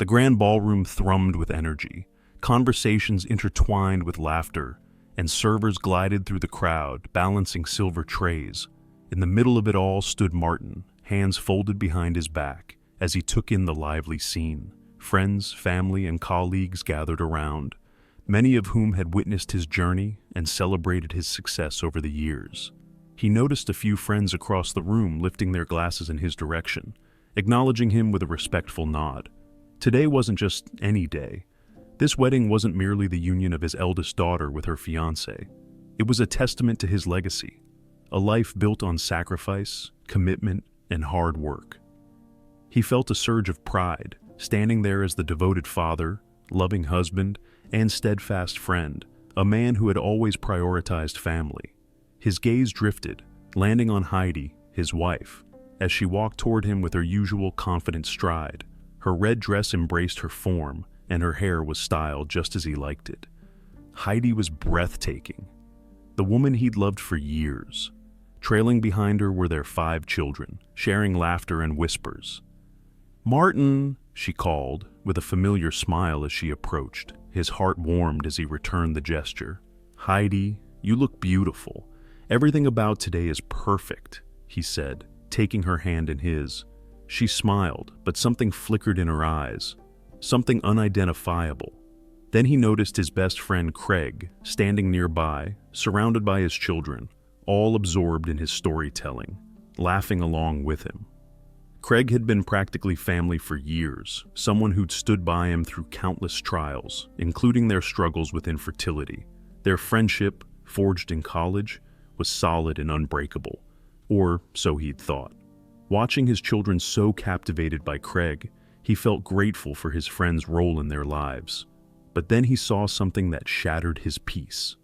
The grand ballroom thrummed with energy, conversations intertwined with laughter, and servers glided through the crowd, balancing silver trays. In the middle of it all stood Martin, hands folded behind his back, as he took in the lively scene. Friends, family, and colleagues gathered around, many of whom had witnessed his journey and celebrated his success over the years. He noticed a few friends across the room lifting their glasses in his direction, acknowledging him with a respectful nod. Today wasn't just any day. This wedding wasn't merely the union of his eldest daughter with her fiancé. It was a testament to his legacy, a life built on sacrifice, commitment, and hard work. He felt a surge of pride, standing there as the devoted father, loving husband, and steadfast friend, a man who had always prioritized family. His gaze drifted, landing on Heidi, his wife, as she walked toward him with her usual confident stride. Her red dress embraced her form, and her hair was styled just as he liked it. Heidi was breathtaking, the woman he'd loved for years. Trailing behind her were their 5 children, sharing laughter and whispers. "Martin," she called, with a familiar smile as she approached. His heart warmed as he returned the gesture. "Heidi, you look beautiful. Everything about today is perfect," he said, taking her hand in his. She smiled, but something flickered in her eyes, something unidentifiable. Then he noticed his best friend Craig, standing nearby, surrounded by his children, all absorbed in his storytelling, laughing along with him. Craig had been practically family for years, someone who'd stood by him through countless trials, including their struggles with infertility. Their friendship, forged in college, was solid and unbreakable, or so he'd thought. Watching his children so captivated by Craig, he felt grateful for his friend's role in their lives. But then he saw something that shattered his peace.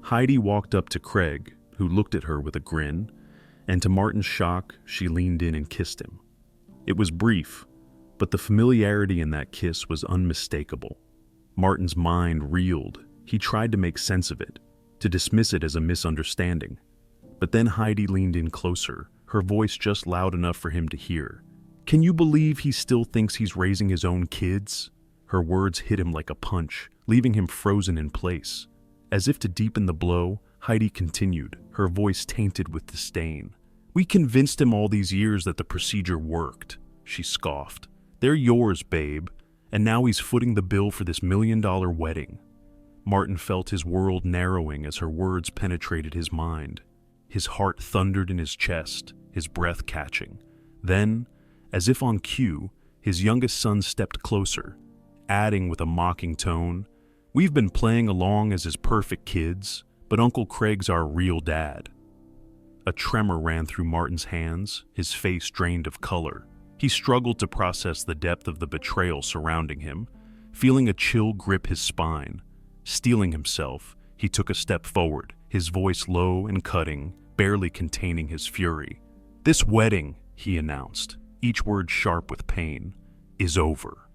Heidi walked up to Craig, who looked at her with a grin, and to Martin's shock, she leaned in and kissed him. It was brief, but the familiarity in that kiss was unmistakable. Martin's mind reeled. He tried to make sense of it, to dismiss it as a misunderstanding. But then Heidi leaned in closer, her voice just loud enough for him to hear. "Can you believe he still thinks he's raising his own kids?" Her words hit him like a punch, leaving him frozen in place. As if to deepen the blow, Heidi continued, her voice tainted with disdain. "We convinced him all these years that the procedure worked," she scoffed. "They're yours, babe, and now he's footing the bill for this $1 million wedding." Martin felt his world narrowing as her words penetrated his mind. His heart thundered in his chest, his breath catching. Then, as if on cue, his youngest son stepped closer, adding with a mocking tone, "We've been playing along as his perfect kids, but Uncle Craig's our real dad." A tremor ran through Martin's hands, his face drained of color. He struggled to process the depth of the betrayal surrounding him, feeling a chill grip his spine. Steeling himself, he took a step forward, his voice low and cutting, barely containing his fury. "This wedding," he announced, each word sharp with pain, "is over."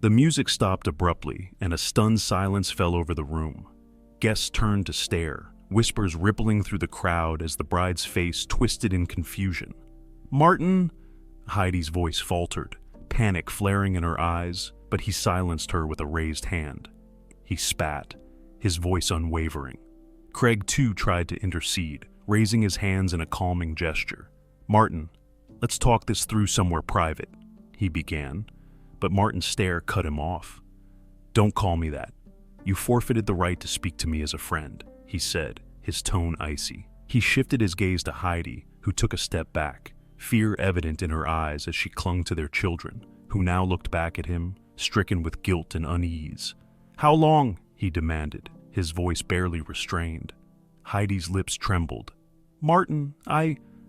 The music stopped abruptly, and a stunned silence fell over the room. Guests turned to stare, whispers rippling through the crowd as the bride's face twisted in confusion. "Martin," Heidi's voice faltered, panic flaring in her eyes, but he silenced her with a raised hand. He spat, his voice unwavering. Craig too tried to intercede, raising his hands in a calming gesture. "Martin, let's talk this through somewhere private," he began, but Martin's stare cut him off. "Don't call me that. You forfeited the right to speak to me as a friend," he said, his tone icy. He shifted his gaze to Heidi, who took a step back, fear evident in her eyes as she clung to their children, who now looked back at him, stricken with guilt and unease. "How long?" he demanded, his voice barely restrained. Heidi's lips trembled. "Martin,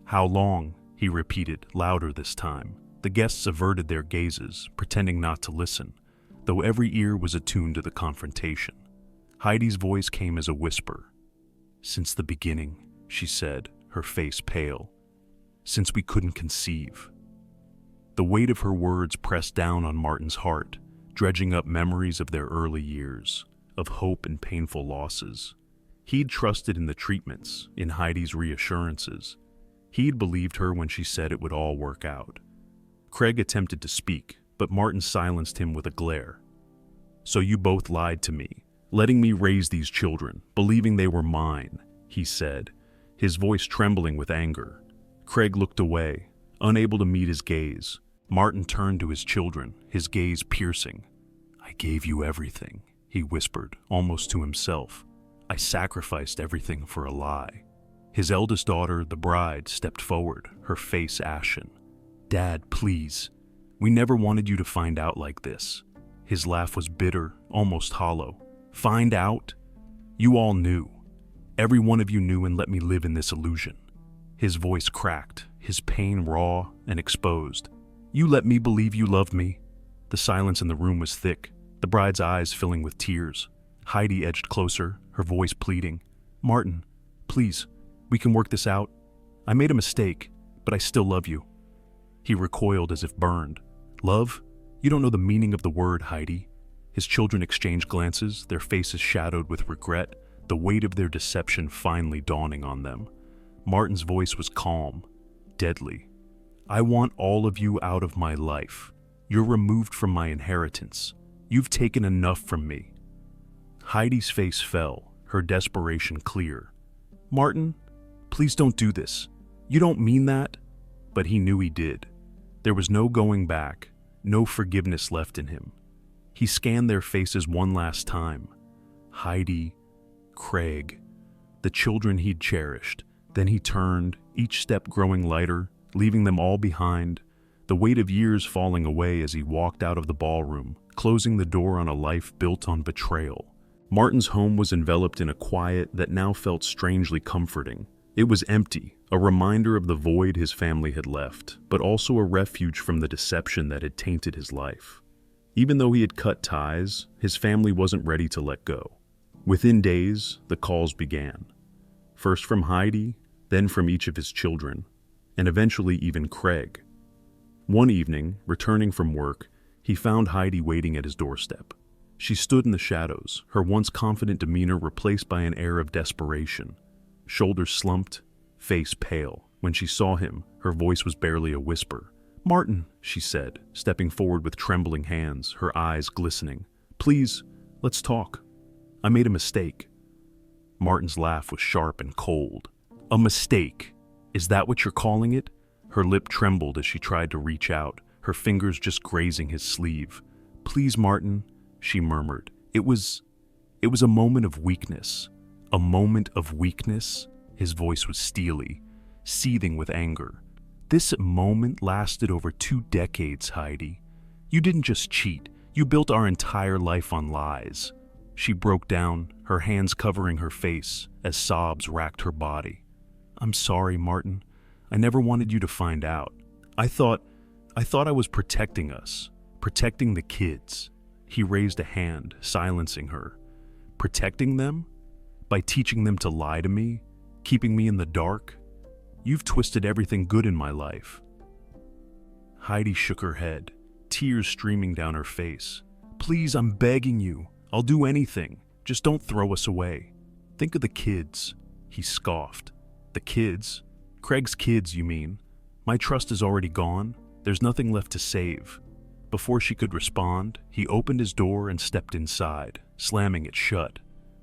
How long?" he repeated, louder this time. The guests averted their gazes, pretending not to listen, though every ear was attuned to the confrontation. Heidi's voice came as a whisper. "Since the beginning," she said, her face pale. "Since we couldn't conceive." The weight of her words pressed down on Martin's heart, dredging up memories of their early years, of hope and painful losses. He'd trusted in the treatments, in Heidi's reassurances. He'd believed her when she said it would all work out. Craig attempted to speak, but Martin silenced him with a glare. "So you both lied to me, letting me raise these children, believing they were mine," he said, his voice trembling with anger. Craig looked away, unable to meet his gaze. Martin turned to his children, his gaze piercing. "I gave you everything," he whispered, almost to himself. "I sacrificed everything for a lie." His eldest daughter, the bride, stepped forward, her face ashen. "Dad, please. We never wanted you to find out like this." His laugh was bitter, almost hollow. "Find out? You all knew. Every one of you knew and let me live in this illusion." His voice cracked, his pain raw and exposed. "You let me believe you loved me." The silence in the room was thick, the bride's eyes filling with tears. Heidi edged closer, her voice pleading. "Martin, please, we can work this out. I made a mistake, but I still love you." He recoiled as if burned. "Love? You don't know the meaning of the word, Heidi." His children exchanged glances, their faces shadowed with regret, the weight of their deception finally dawning on them. Martin's voice was calm, deadly. "I want all of you out of my life. You're removed from my inheritance. You've taken enough from me." Heidi's face fell, her desperation clear. "Martin, please don't do this. You don't mean that." But he knew he did. There was no going back, no forgiveness left in him. He scanned their faces one last time. Heidi, Craig, the children he'd cherished. Then he turned, each step growing lighter, leaving them all behind, the weight of years falling away as he walked out of the ballroom, closing the door on a life built on betrayal. Martin's home was enveloped in a quiet that now felt strangely comforting. It was empty, a reminder of the void his family had left, but also a refuge from the deception that had tainted his life. Even though he had cut ties, his family wasn't ready to let go. Within days, the calls began. First from Heidi, then from each of his children, and eventually even Craig. One evening, returning from work, he found Heidi waiting at his doorstep. She stood in the shadows, her once confident demeanor replaced by an air of desperation. Shoulders slumped, face pale. When she saw him, her voice was barely a whisper. "Martin," she said, stepping forward with trembling hands, her eyes glistening. "Please, let's talk. I made a mistake." Martin's laugh was sharp and cold. "A mistake? Is that what you're calling it?" Her lip trembled as she tried to reach out, her fingers just grazing his sleeve. "Please, Martin," she murmured. It was a moment of weakness. A moment of weakness?" His voice was steely, seething with anger. "This moment lasted over 2 decades, Heidi. You didn't just cheat, you built our entire life on lies." She broke down, her hands covering her face as sobs racked her body. "I'm sorry, Martin. I never wanted you to find out. I thought I was protecting us, protecting the kids." He raised a hand, silencing her. "Protecting them? By teaching them to lie to me? Keeping me in the dark? You've twisted everything good in my life." Heidi shook her head, tears streaming down her face. "Please, I'm begging you. I'll do anything. Just don't throw us away. Think of the kids." He scoffed. "The kids? Craig's kids, you mean? My trust is already gone. There's nothing left to save." Before she could respond, he opened his door and stepped inside, slamming it shut,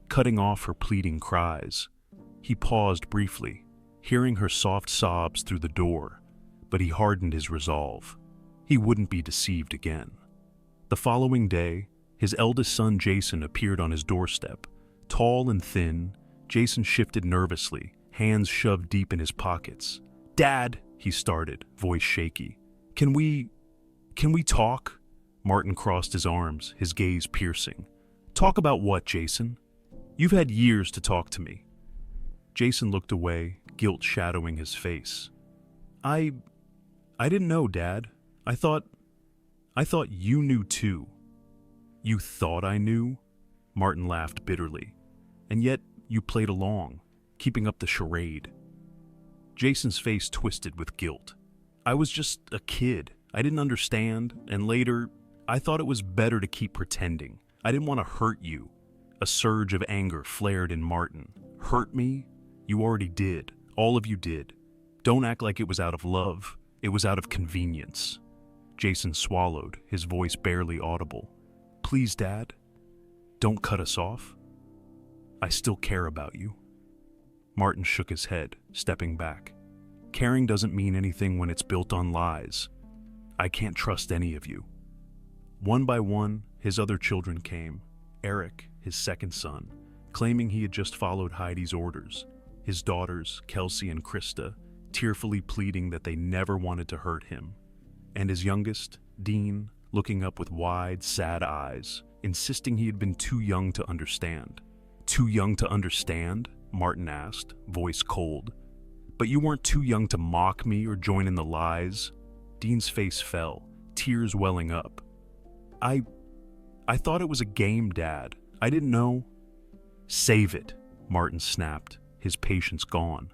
cutting off her pleading cries. He paused briefly, hearing her soft sobs through the door, but he hardened his resolve. He wouldn't be deceived again. The following day, his eldest son Jason appeared on his doorstep. Tall and thin, Jason shifted nervously, hands shoved deep in his pockets. "Dad," he started, voice shaky. Can we talk?" Martin crossed his arms, his gaze piercing. "Talk about what, Jason? You've had years to talk to me." Jason looked away, guilt shadowing his face. I didn't know, Dad. I thought you knew too." "You thought I knew?" Martin laughed bitterly. "And yet you played along, keeping up the charade." Jason's face twisted with guilt. "I was just a kid. I didn't understand, and later, I thought it was better to keep pretending. I didn't want to hurt you." A surge of anger flared in Martin. "Hurt me? You already did. All of you did. Don't act like it was out of love. It was out of convenience." Jason swallowed, his voice barely audible. Please, Dad, don't cut us off. I still care about you. Martin shook his head, stepping back. Caring doesn't mean anything when it's built on lies. I can't trust any of you. One by one, his other children came. Eric, his second son, claiming he had just followed Heidi's orders. His daughters, Kelsey and Krista, tearfully pleading that they never wanted to hurt him. And his youngest, Dean, looking up with wide, sad eyes, insisting he had been too young to understand. Too young to understand? Martin asked, voice cold. But you weren't too young to mock me or join in the lies? Dean's face fell, tears welling up. I thought it was a game, Dad. I didn't know. Save it, Martin snapped, his patience gone.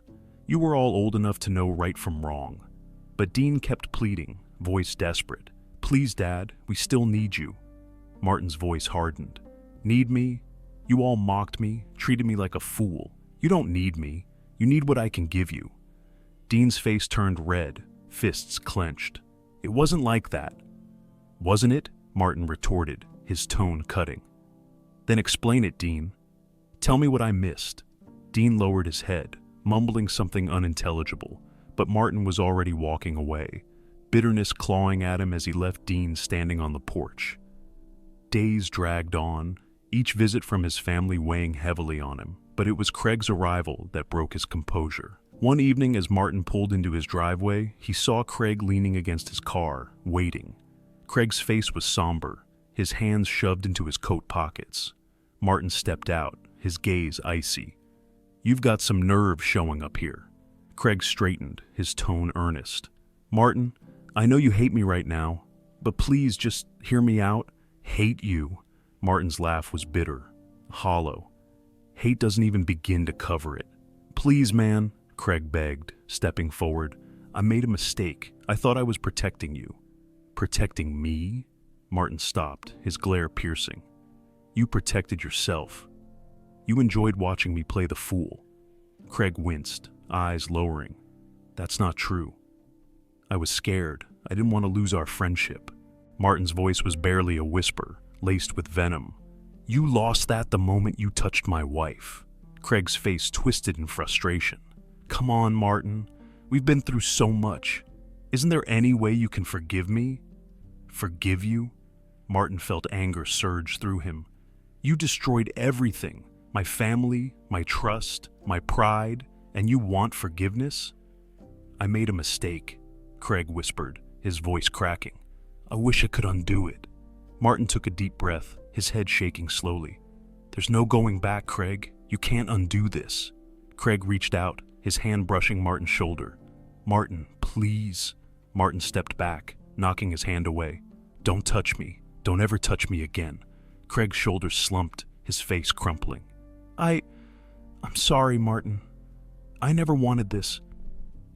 You were all old enough to know right from wrong. But Dean kept pleading, voice desperate. Please, Dad, we still need you. Martin's voice hardened. Need me? You all mocked me, treated me like a fool. You don't need me. You need what I can give you. Dean's face turned red, fists clenched. It wasn't like that. Wasn't it? Martin retorted, his tone cutting. Then explain it, Dean. Tell me what I missed. Dean lowered his head, mumbling something unintelligible, but Martin was already walking away, bitterness clawing at him as he left Dean standing on the porch. Days dragged on, each visit from his family weighing heavily on him, but it was Craig's arrival that broke his composure. One evening, as Martin pulled into his driveway, he saw Craig leaning against his car, waiting. Craig's face was somber, his hands shoved into his coat pockets. Martin stepped out, his gaze icy. You've got some nerve showing up here. Craig straightened, his tone earnest. Martin, I know you hate me right now, but please just hear me out. Hate you. Martin's laugh was bitter, hollow. Hate doesn't even begin to cover it. Please, man, Craig begged, stepping forward. I made a mistake. I thought I was protecting you. Protecting me? Martin stopped, his glare piercing. You protected yourself. You enjoyed watching me play the fool. Craig winced, eyes lowering. That's not true. I was scared. I didn't want to lose our friendship. Martin's voice was barely a whisper, laced with venom. You lost that the moment you touched my wife. Craig's face twisted in frustration. Come on, Martin. We've been through so much. Isn't there any way you can forgive me? Forgive you? Martin felt anger surge through him. You destroyed everything. My family, my trust, my pride, and you want forgiveness? I made a mistake, Craig whispered, his voice cracking. I wish I could undo it. Martin took a deep breath, his head shaking slowly. There's no going back, Craig. You can't undo this. Craig reached out, his hand brushing Martin's shoulder. Martin, please. Martin stepped back, knocking his hand away. Don't touch me. Don't ever touch me again. Craig's shoulders slumped, his face crumpling. I'm sorry, Martin. I never wanted this.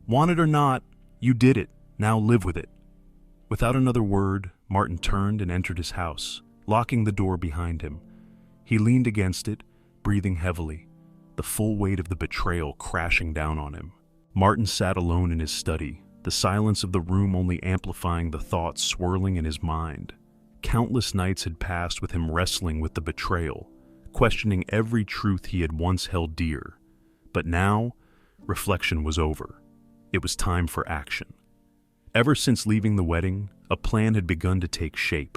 Want it or not, you did it. Now live with it. Without another word, Martin turned and entered his house, locking the door behind him. He leaned against it, breathing heavily, the full weight of the betrayal crashing down on him. Martin sat alone in his study, the silence of the room only amplifying the thoughts swirling in his mind. Countless nights had passed with him wrestling with the betrayal, questioning every truth he had once held dear. But now, reflection was over. It was time for action. Ever since leaving the wedding, a plan had begun to take shape.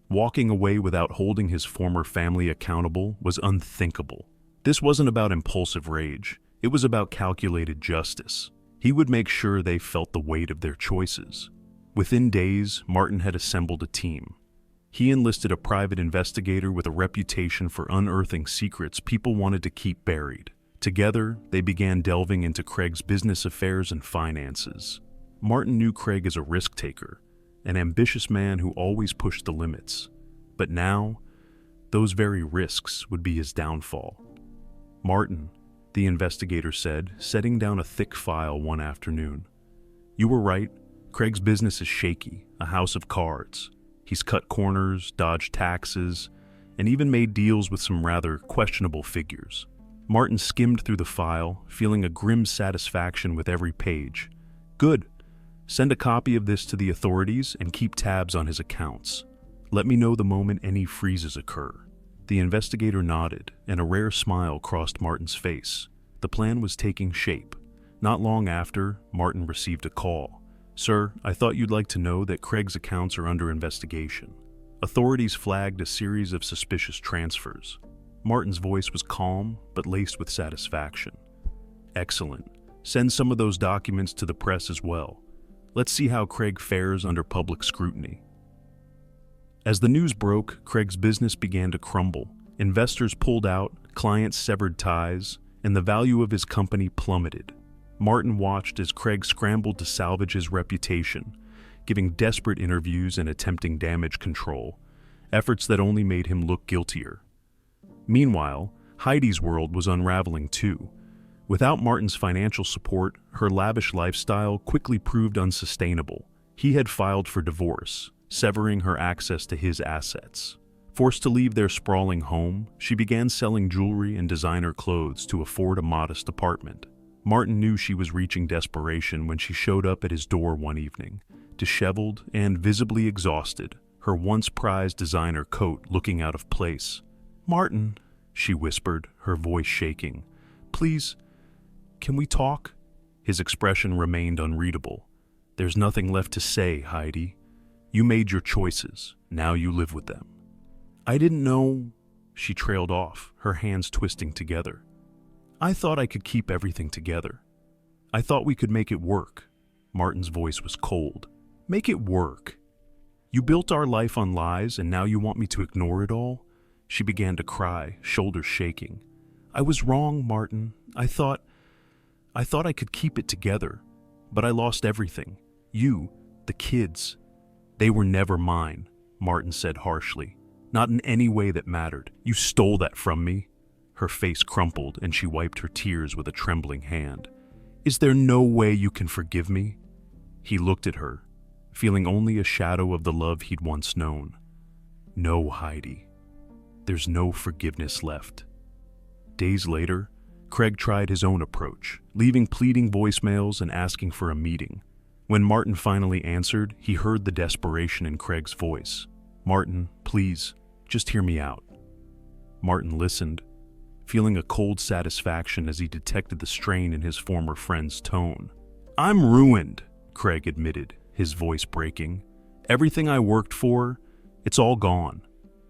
Walking away without holding his former family accountable was unthinkable. This wasn't about impulsive rage. It was about calculated justice. He would make sure they felt the weight of their choices. Within days, Martin had assembled a team. He enlisted a private investigator with a reputation for unearthing secrets people wanted to keep buried. Together, they began delving into Craig's business affairs and finances. Martin knew Craig as a risk taker, an ambitious man who always pushed the limits. But now, those very risks would be his downfall. Martin, the investigator said, setting down a thick file one afternoon. You were right. Craig's business is shaky, a house of cards. He's cut corners, dodged taxes, and even made deals with some rather questionable figures. Martin skimmed through the file, feeling a grim satisfaction with every page. Good. Send a copy of this to the authorities and keep tabs on his accounts. Let me know the moment any freezes occur." The investigator nodded, and a rare smile crossed Martin's face. The plan was taking shape. Not long after, Martin received a call. "Sir, I thought you'd like to know that Craig's accounts are under investigation." Authorities flagged a series of suspicious transfers. Martin's voice was calm, but laced with satisfaction. "Excellent. Send some of those documents to the press as well. Let's see how Craig fares under public scrutiny." As the news broke, Craig's business began to crumble. Investors pulled out, clients severed ties, and the value of his company plummeted. Martin watched as Craig scrambled to salvage his reputation, giving desperate interviews and attempting damage control, efforts that only made him look guiltier. Meanwhile, Heidi's world was unraveling too. Without Martin's financial support, her lavish lifestyle quickly proved unsustainable. He had filed for divorce, severing her access to his assets. Forced to leave their sprawling home, she began selling jewelry and designer clothes to afford a modest apartment. Martin knew she was reaching desperation when she showed up at his door one evening, disheveled and visibly exhausted, her once prized designer coat looking out of place. "Martin," she whispered, her voice shaking, "please, can we talk?" His expression remained unreadable. "There's nothing left to say, Heidi. You made your choices. Now you live with them." "I didn't know," she trailed off, her hands twisting together. "I thought I could keep everything together. I thought we could make it work." Martin's voice was cold. "Make it work? You built our life on lies and now you want me to ignore it all?" She began to cry, shoulders shaking. "I was wrong, Martin. I thought I could keep it together, but I lost everything. You, the kids. They were never mine," Martin said harshly. "Not in any way that mattered. You stole that from me." Her face crumpled and she wiped her tears with a trembling hand. "Is there no way you can forgive me?" He looked at her, feeling only a shadow of the love he'd once known. "No, Heidi. There's no forgiveness left." Days later, Craig tried his own approach, leaving pleading voicemails and asking for a meeting. When Martin finally answered, he heard the desperation in Craig's voice. "Martin, please, just hear me out." Martin listened, feeling a cold satisfaction as he detected the strain in his former friend's tone. "I'm ruined," Craig admitted, his voice breaking. "Everything I worked for, it's all gone.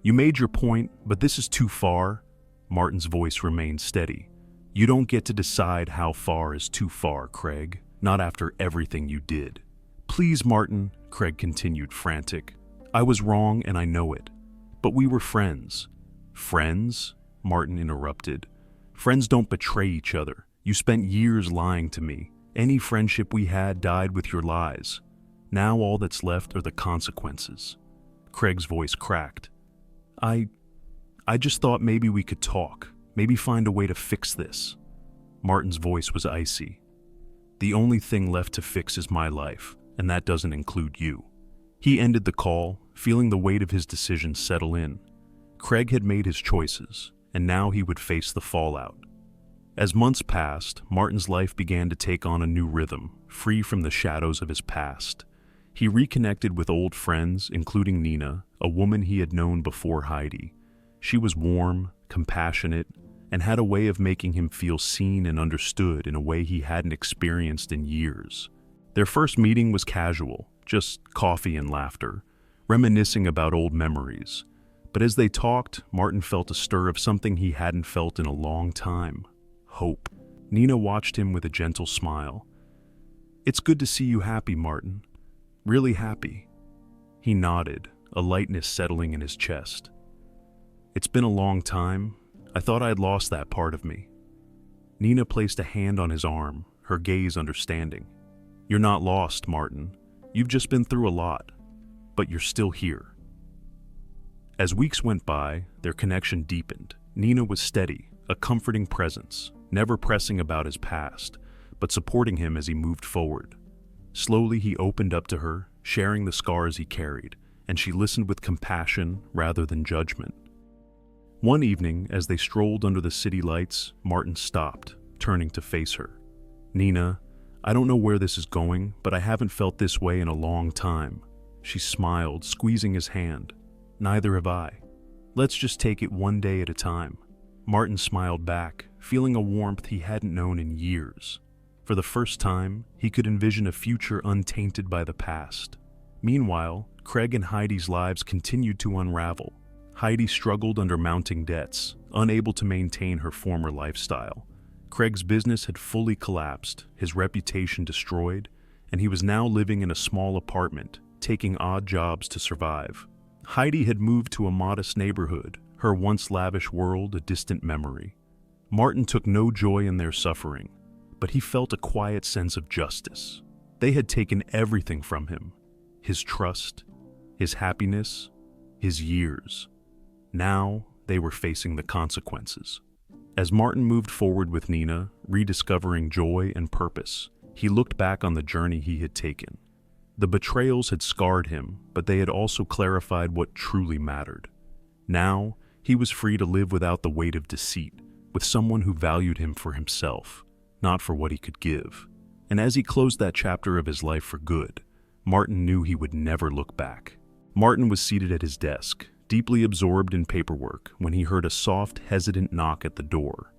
You made your point, but this is too far." Martin's voice remained steady. "You don't get to decide how far is too far, Craig. Not after everything you did." "Please, Martin," Craig continued, frantic. "I was wrong and I know it. But we were friends." "Friends?" Martin interrupted. "Friends don't betray each other. You spent years lying to me. Any friendship we had died with your lies. Now all that's left are the consequences." Craig's voice cracked. I just thought maybe we could talk, maybe find a way to fix this." Martin's voice was icy. "The only thing left to fix is my life, and that doesn't include you." He ended the call, feeling the weight of his decision settle in. Craig had made his choices, and now he would face the fallout. As months passed, Martin's life began to take on a new rhythm, free from the shadows of his past. He reconnected with old friends, including Nina, a woman he had known before Heidi. She was warm, compassionate, and had a way of making him feel seen and understood in a way he hadn't experienced in years. Their first meeting was casual, just coffee and laughter, reminiscing about old memories. But as they talked, Martin felt a stir of something he hadn't felt in a long time: hope. Nina watched him with a gentle smile. "It's good to see you happy, Martin. Really happy." He nodded, a lightness settling in his chest. "It's been a long time. I thought I had lost that part of me." Nina placed a hand on his arm, her gaze understanding. "You're not lost, Martin. You've just been through a lot. But you're still here." As weeks went by, their connection deepened. Nina was steady, a comforting presence, never pressing about his past, but supporting him as he moved forward. Slowly he opened up to her, sharing the scars he carried, and she listened with compassion rather than judgment. One evening, as they strolled under the city lights, Martin stopped, turning to face her. "Nina, I don't know where this is going, but I haven't felt this way in a long time. She smiled, squeezing his hand. Neither have I. Let's just take it one day at a time. Martin smiled back, feeling a warmth he hadn't known in years. For the first time, he could envision a future untainted by the past. Meanwhile, Craig and Heidi's lives continued to unravel. Heidi struggled under mounting debts, unable to maintain her former lifestyle. Craig's business had fully collapsed, his reputation destroyed, and he was now living in a small apartment, taking odd jobs to survive. Heidi had moved to a modest neighborhood, her once lavish world a distant memory. Martin took no joy in their suffering, but he felt a quiet sense of justice. They had taken everything from him: his trust, his happiness, his years. Now they were facing the consequences. As Martin moved forward with Nina, rediscovering joy and purpose, he looked back on the journey he had taken. The betrayals had scarred him, but they had also clarified what truly mattered. Now, he was free to live without the weight of deceit, with someone who valued him for himself, not for what he could give. And as he closed that chapter of his life for good, Martin knew he would never look back. Martin was seated at his desk, deeply absorbed in paperwork, when he heard a soft, hesitant knock at the door.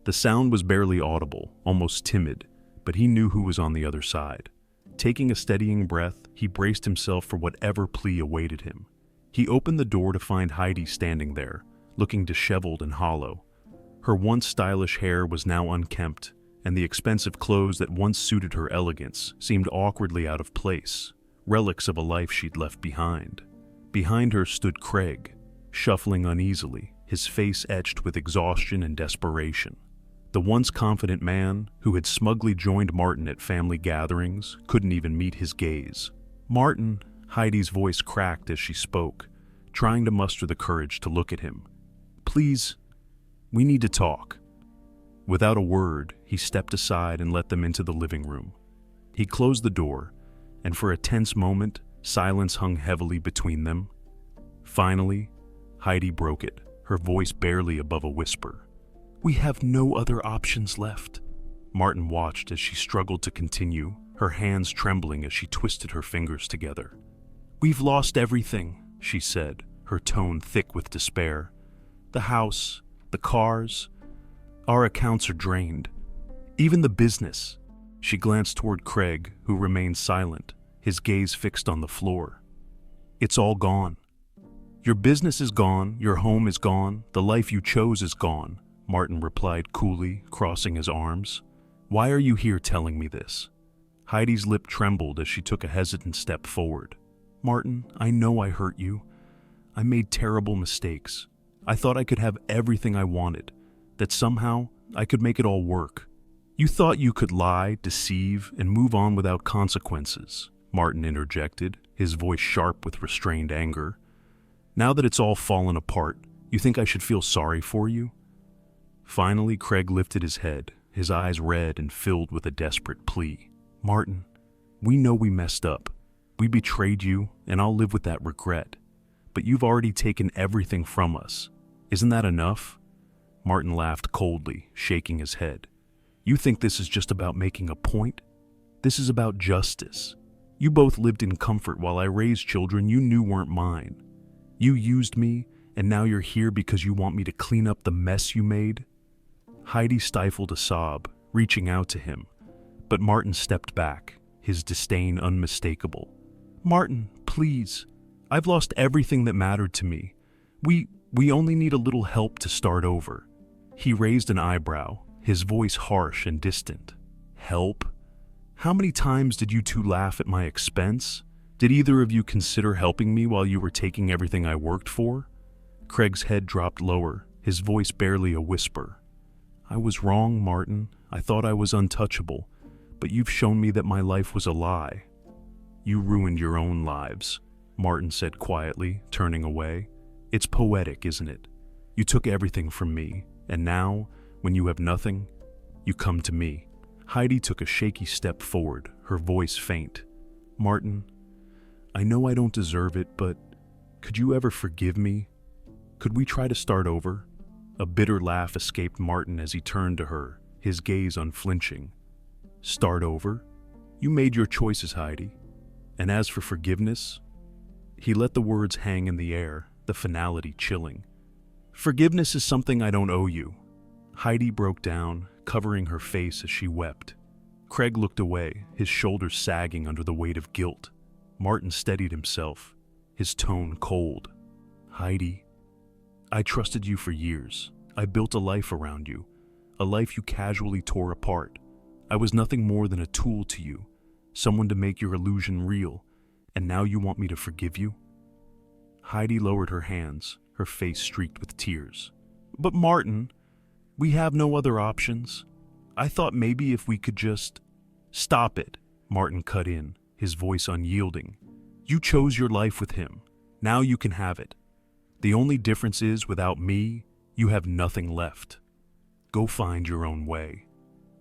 The sound was barely audible, almost timid, but he knew who was on the other side. Taking a steadying breath, he braced himself for whatever plea awaited him. He opened the door to find Heidi standing there, looking disheveled and hollow. Her once stylish hair was now unkempt, and the expensive clothes that once suited her elegance seemed awkwardly out of place, relics of a life she'd left behind. Behind her stood Craig, shuffling uneasily, his face etched with exhaustion and desperation. The once confident man, who had smugly joined Martin at family gatherings, couldn't even meet his gaze. "Martin," Heidi's voice cracked as she spoke, trying to muster the courage to look at him. "Please, we need to talk." Without a word, he stepped aside and let them into the living room. He closed the door, and for a tense moment, silence hung heavily between them. Finally, Heidi broke it, her voice barely above a whisper. "We have no other options left." Martin watched as she struggled to continue, her hands trembling as she twisted her fingers together. "We've lost everything," she said, her tone thick with despair. "The house, the cars, our accounts are drained. Even the business." She glanced toward Craig, who remained silent, his gaze fixed on the floor. "It's all gone. Your business is gone, your home is gone, the life you chose is gone," Martin replied coolly, crossing his arms. "Why are you here telling me this?" Heidi's lip trembled as she took a hesitant step forward. "Martin, I know I hurt you. I made terrible mistakes. I thought I could have everything I wanted, that somehow I could make it all work." "You thought you could lie, deceive, and move on without consequences," Martin interjected, his voice sharp with restrained anger. "Now that it's all fallen apart, you think I should feel sorry for you?" Finally, Craig lifted his head, his eyes red and filled with a desperate plea. "Martin, we know we messed up. We betrayed you, and I'll live with that regret. But you've already taken everything from us. Isn't that enough?" Martin laughed coldly, shaking his head. "You think this is just about making a point? This is about justice. You both lived in comfort while I raised children you knew weren't mine. You used me, and now you're here because you want me to clean up the mess you made?" Heidi stifled a sob, reaching out to him, but Martin stepped back, his disdain unmistakable. "Martin, please. I've lost everything that mattered to me. We only need a little help to start over." He raised an eyebrow, his voice harsh and distant. "Help? How many times did you two laugh at my expense? Did either of you consider helping me while you were taking everything I worked for?" Craig's head dropped lower, his voice barely a whisper. "I was wrong, Martin. I thought I was untouchable, but you've shown me that my life was a lie." "You ruined your own lives," Martin said quietly, turning away. "It's poetic, isn't it? You took everything from me, and now, when you have nothing, you come to me." Heidi took a shaky step forward, her voice faint. "Martin, I know I don't deserve it, but could you ever forgive me? Could we try to start over?" A bitter laugh escaped Martin as he turned to her, his gaze unflinching. "Start over?" You made your choices, Heidi. And as for forgiveness, he let the words hang in the air, the finality chilling. Forgiveness is something I don't owe you. Heidi broke down, covering her face as she wept. Craig looked away, his shoulders sagging under the weight of guilt. Martin steadied himself, his tone cold. Heidi, I trusted you for years. I built a life around you, a life you casually tore apart. I was nothing more than a tool to you, someone to make your illusion real, and now you want me to forgive you? Heidi lowered her hands, her face streaked with tears. But Martin, we have no other options. I thought maybe if we could just... Stop it, Martin cut in, his voice unyielding. You chose your life with him. Now you can have it. The only difference is, without me, you have nothing left. Go find your own way.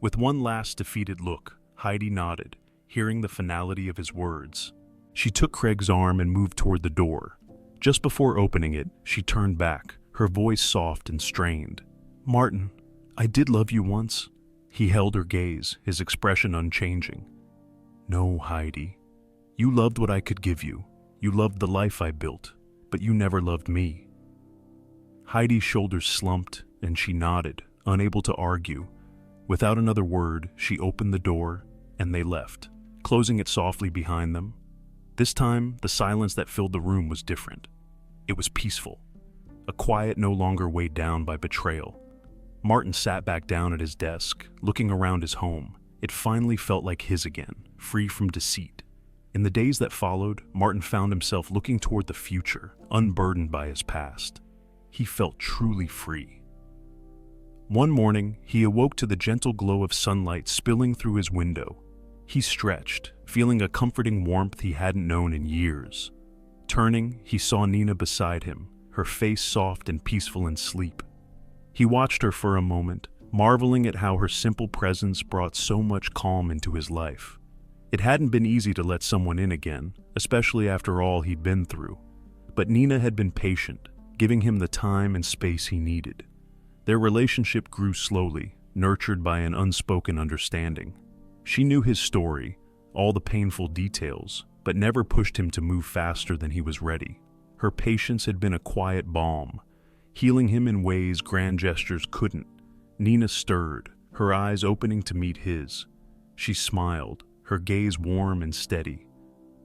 With one last defeated look, Heidi nodded, hearing the finality of his words. She took Craig's arm and moved toward the door. Just before opening it, she turned back, her voice soft and strained. Martin, I did love you once. He held her gaze, his expression unchanging. No, Heidi. You loved what I could give you. You loved the life I built, but you never loved me. Heidi's shoulders slumped, and she nodded, unable to argue. Without another word, she opened the door, and they left, closing it softly behind them. This time, the silence that filled the room was different. It was peaceful, a quiet no longer weighed down by betrayal. Martin sat back down at his desk, looking around his home. It finally felt like his again, free from deceit. In the days that followed, Martin found himself looking toward the future, unburdened by his past. He felt truly free. One morning, he awoke to the gentle glow of sunlight spilling through his window. He stretched, feeling a comforting warmth he hadn't known in years. Turning, he saw Nina beside him, her face soft and peaceful in sleep. He watched her for a moment, marveling at how her simple presence brought so much calm into his life. It hadn't been easy to let someone in again, especially after all he'd been through. But Nina had been patient, giving him the time and space he needed. Their relationship grew slowly, nurtured by an unspoken understanding. She knew his story, all the painful details, but never pushed him to move faster than he was ready. Her patience had been a quiet balm, healing him in ways grand gestures couldn't. Nina stirred, her eyes opening to meet his. She smiled, her gaze warm and steady.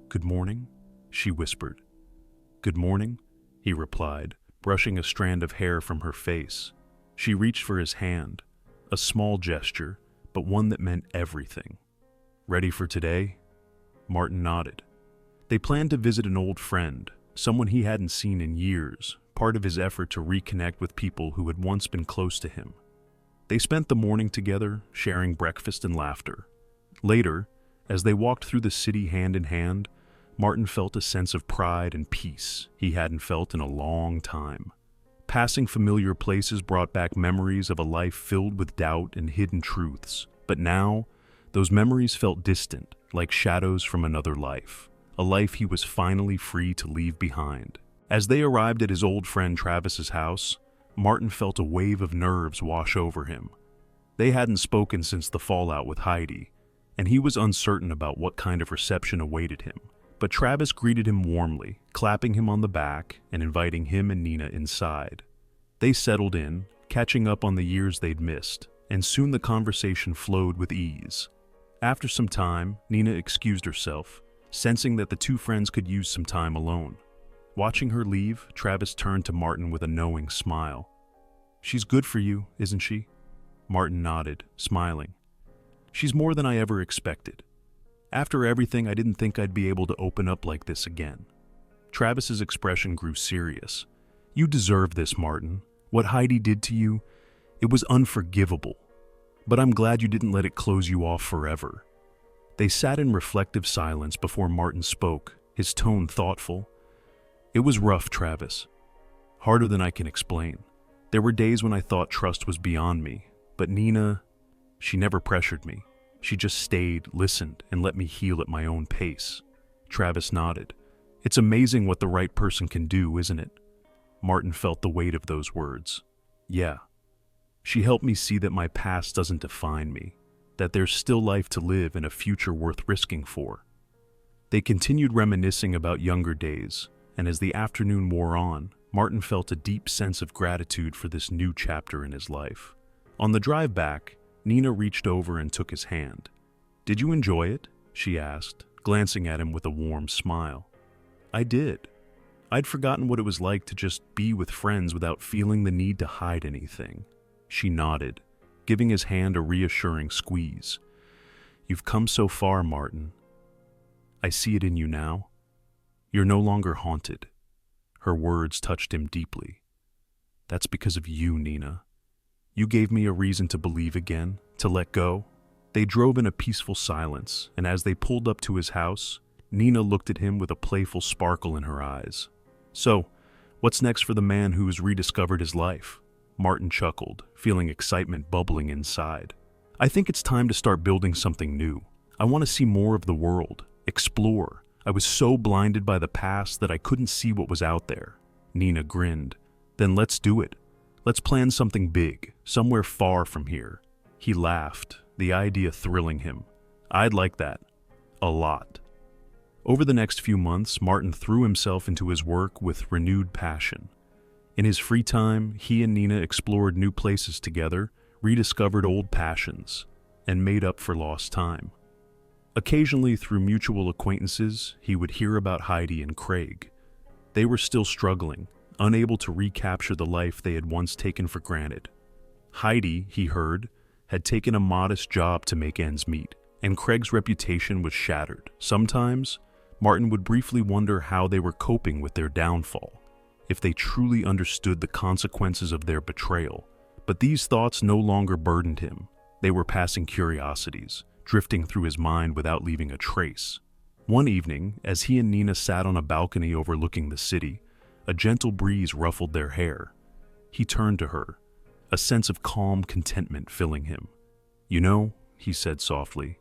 "Good morning," she whispered. "Good morning," he replied, brushing a strand of hair from her face. She reached for his hand, a small gesture, but one that meant everything. "Ready for today?" Martin nodded. They planned to visit an old friend, someone he hadn't seen in years, part of his effort to reconnect with people who had once been close to him. They spent the morning together, sharing breakfast and laughter. Later, as they walked through the city hand in hand, Martin felt a sense of pride and peace he hadn't felt in a long time. Passing familiar places brought back memories of a life filled with doubt and hidden truths, but now, those memories felt distant, like shadows from another life, a life he was finally free to leave behind. As they arrived at his old friend Travis's house, Martin felt a wave of nerves wash over him. They hadn't spoken since the fallout with Heidi, and he was uncertain about what kind of reception awaited him. But Travis greeted him warmly, clapping him on the back and inviting him and Nina inside. They settled in, catching up on the years they'd missed, and soon the conversation flowed with ease. After some time, Nina excused herself, sensing that the two friends could use some time alone. Watching her leave, Travis turned to Martin with a knowing smile. "She's good for you, isn't she?" Martin nodded, smiling. "She's more than I ever expected. After everything, I didn't think I'd be able to open up like this again." Travis's expression grew serious. "You deserve this, Martin. What Heidi did to you, it was unforgivable. But I'm glad you didn't let it close you off forever." They sat in reflective silence before Martin spoke, his tone thoughtful. "It was rough, Travis. Harder than I can explain. There were days when I thought trust was beyond me, but Nina, she never pressured me. She just stayed, listened, and let me heal at my own pace." Travis nodded. "It's amazing what the right person can do, isn't it?" Martin felt the weight of those words. "Yeah. She helped me see that my past doesn't define me. that there's still life to live and a future worth risking for. They continued reminiscing about younger days, and as the afternoon wore on, Martin felt a deep sense of gratitude for this new chapter in his life. On the drive back, Nina reached over and took his hand. "Did you enjoy it?" she asked, glancing at him with a warm smile. "I did. I'd forgotten what it was like to just be with friends without feeling the need to hide anything." She nodded, giving his hand a reassuring squeeze. "You've come so far, Martin. I see it in you now. You're no longer haunted." Her words touched him deeply. "That's because of you, Nina. You gave me a reason to believe again, to let go." They drove in a peaceful silence, and as they pulled up to his house, Nina looked at him with a playful sparkle in her eyes. "So, what's next for the man who's rediscovered his life?" Martin chuckled, feeling excitement bubbling inside. "I think it's time to start building something new. I want to see more of the world, explore. I was so blinded by the past that I couldn't see what was out there." Nina grinned. "Then let's do it. Let's plan something big, somewhere far from here." He laughed, the idea thrilling him. "I'd like that. A lot." Over the next few months, Martin threw himself into his work with renewed passion. In his free time, he and Nina explored new places together, rediscovered old passions, and made up for lost time. Occasionally, through mutual acquaintances, he would hear about Heidi and Craig. They were still struggling, unable to recapture the life they had once taken for granted. Heidi, he heard, had taken a modest job to make ends meet, and Craig's reputation was shattered. Sometimes, Martin would briefly wonder how they were coping with their downfall, if they truly understood the consequences of their betrayal. But these thoughts no longer burdened him. They were passing curiosities, drifting through his mind without leaving a trace. One evening, as he and Nina sat on a balcony overlooking the city, a gentle breeze ruffled their hair. He turned to her, a sense of calm contentment filling him. "You know," he said softly,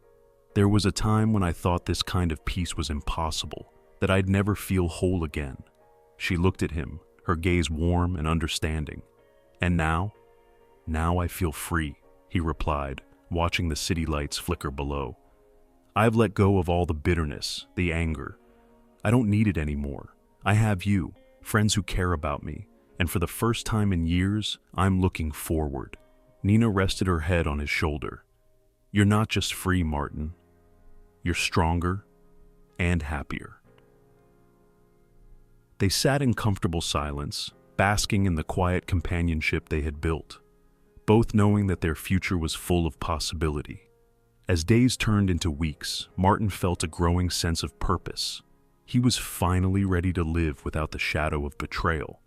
"there was a time when I thought this kind of peace was impossible, that I'd never feel whole again." She looked at him, her gaze warm and understanding. "And now? Now I feel free," he replied, watching the city lights flicker below. "I've let go of all the bitterness, the anger. I don't need it anymore. I have you, friends who care about me, and for the first time in years, I'm looking forward." Nina rested her head on his shoulder. "You're not just free, Martin. You're stronger and happier." They sat in comfortable silence, basking in the quiet companionship they had built, both knowing that their future was full of possibility. As days turned into weeks, Martin felt a growing sense of purpose. He was finally ready to live without the shadow of betrayal.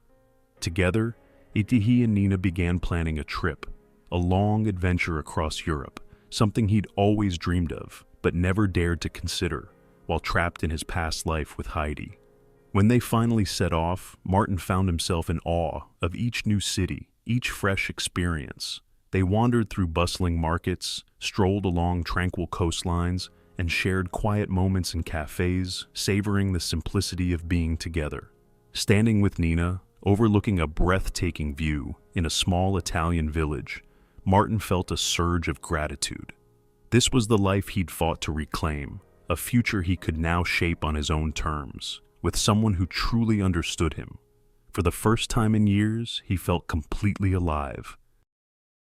Together, he and Nina began planning a trip, a long adventure across Europe, something he'd always dreamed of, but never dared to consider, while trapped in his past life with Heidi. When they finally set off, Martin found himself in awe of each new city, each fresh experience. They wandered through bustling markets, strolled along tranquil coastlines, and shared quiet moments in cafes, savoring the simplicity of being together. Standing with Nina, overlooking a breathtaking view in a small Italian village, Martin felt a surge of gratitude. This was the life he'd fought to reclaim, a future he could now shape on his own terms, with someone who truly understood him. For the first time in years, he felt completely alive,